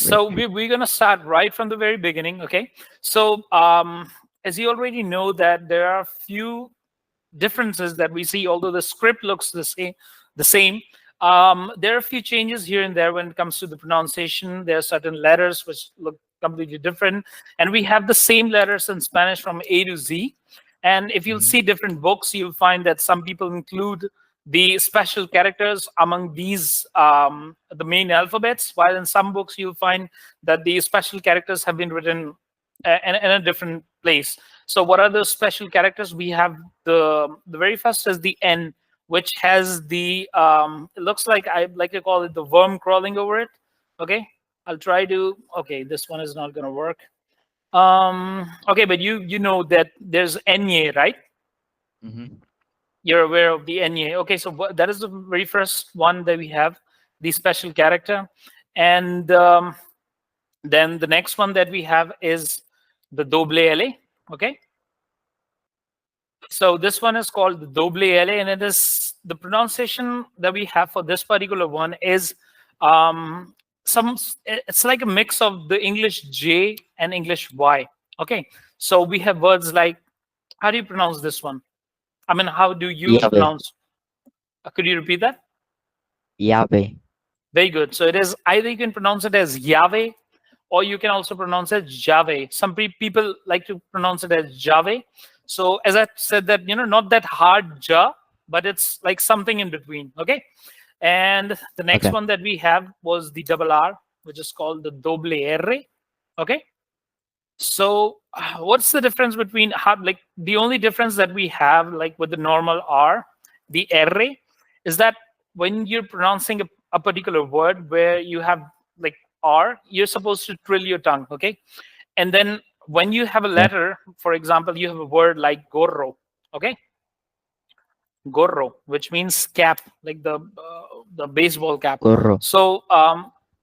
So we're going to start right from the very beginning. Okay. So as you already know that there are few differences that we see, although the script looks the same. There are a few changes here and there when it comes to the pronunciation. There are certain letters which look completely different, and we have the same letters in Spanish from A to Z. And if you'll Mm-hmm. see different books, you'll find that some people include the special characters among these the main alphabets, while in some books you'll find that the special characters have been written in a different place. So what are those special characters? We have the very first is the N, which has the it looks like, I like to call it, the worm crawling over it. Okay, I'll try to. Okay, this one is not going to work. Okay, but you know that there's Enye, right? Mm-hmm. You're aware of the Enye. Okay, so that is the very first one that we have, the special character. And then the next one that we have is the doble L. Okay, so this one is called the doble L, and it is the pronunciation that we have for this particular one is um, some. It's like a mix of the English J and English Y. Okay, so we have words like, how do you pronounce this one? I mean, how do you Yahweh. pronounce? Could you repeat that? Yahweh. Very good. So it is either you can pronounce it as Yahweh, or you can also pronounce it Jave. Some people like to pronounce it as Jave. So as I said, that not that hard Ja, but it's like something in between. Okay. And the next Okay. one that we have was the double R, which is called the doble R. Okay. So what's the difference between like the only difference that we have, like with the normal R, the R, is that when you're pronouncing a particular word where you have like R, you're supposed to trill your tongue. Okay. And then when you have a Okay. letter, for example, you have a word like gorro. Okay. Gorro, which means cap, like the baseball cap. Corro. So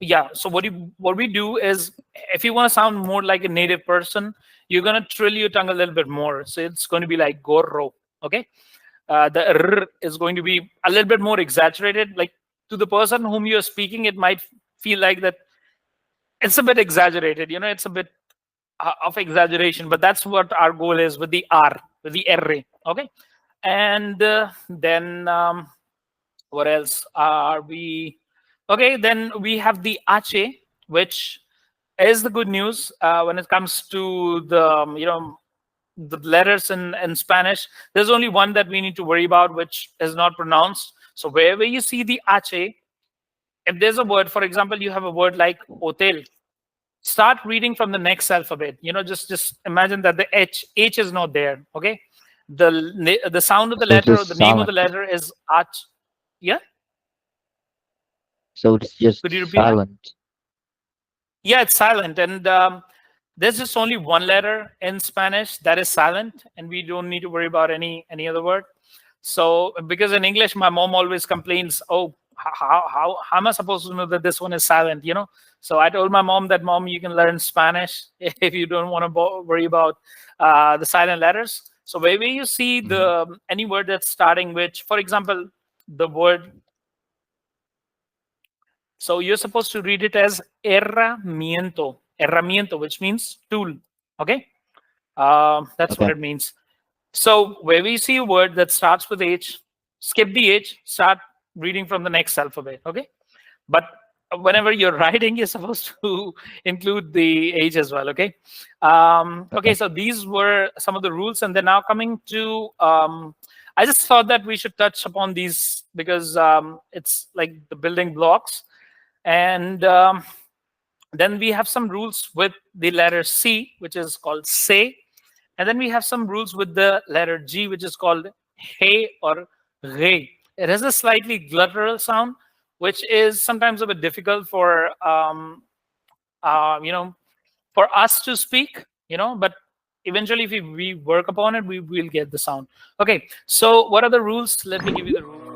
yeah, so what we do is, if you want to sound more like a native person, you're going to trill your tongue a little bit more, so it's going to be like gorro. Okay. The r is going to be a little bit more exaggerated, like to the person whom you're speaking, it might feel like that it's a bit exaggerated, it's a bit of exaggeration, but that's what our goal is with the R, with the R. Okay. And then what else are we? Okay, then we have the Ache, which is the good news when it comes to the letters in Spanish. There's only one that we need to worry about, which is not pronounced. So wherever you see the Ache, if there's a word, for example, you have a word like hotel, start reading from the next alphabet. Just imagine that the H is not there. Okay, the sound of the So it's letter, or just the name of the silent. letter is Ach. Yeah, So it's could you just repeat that? silent. Yeah, it's silent, and there's just only one letter in Spanish that is silent, and we don't need to worry about any other word. So because in English, my mom always complains, oh, how am I supposed to know that this one is silent? So I told my mom that, mom, you can learn Spanish if you don't want to worry about the silent letters. So wherever you see Mm-hmm. any word that's starting with, for example, the word, so you're supposed to read it as herramiento, which means tool. Okay, that's what Okay. it means. So where we see a word that starts with H, skip the H, start reading from the next alphabet. Okay, but whenever you're writing, you're supposed to include the H as well. Okay, okay. Okay. So these were some of the rules, and then now coming to, I just thought that we should touch upon these because it's like the building blocks. And then we have some rules with the letter C, which is called say. And then we have some rules with the letter G, which is called hey or re. It has a slightly guttural sound, which is sometimes a bit difficult for uh, you know for us to speak. But eventually, if we work upon it, we will get the sound. Okay. So what are the rules? Let me give you the rules.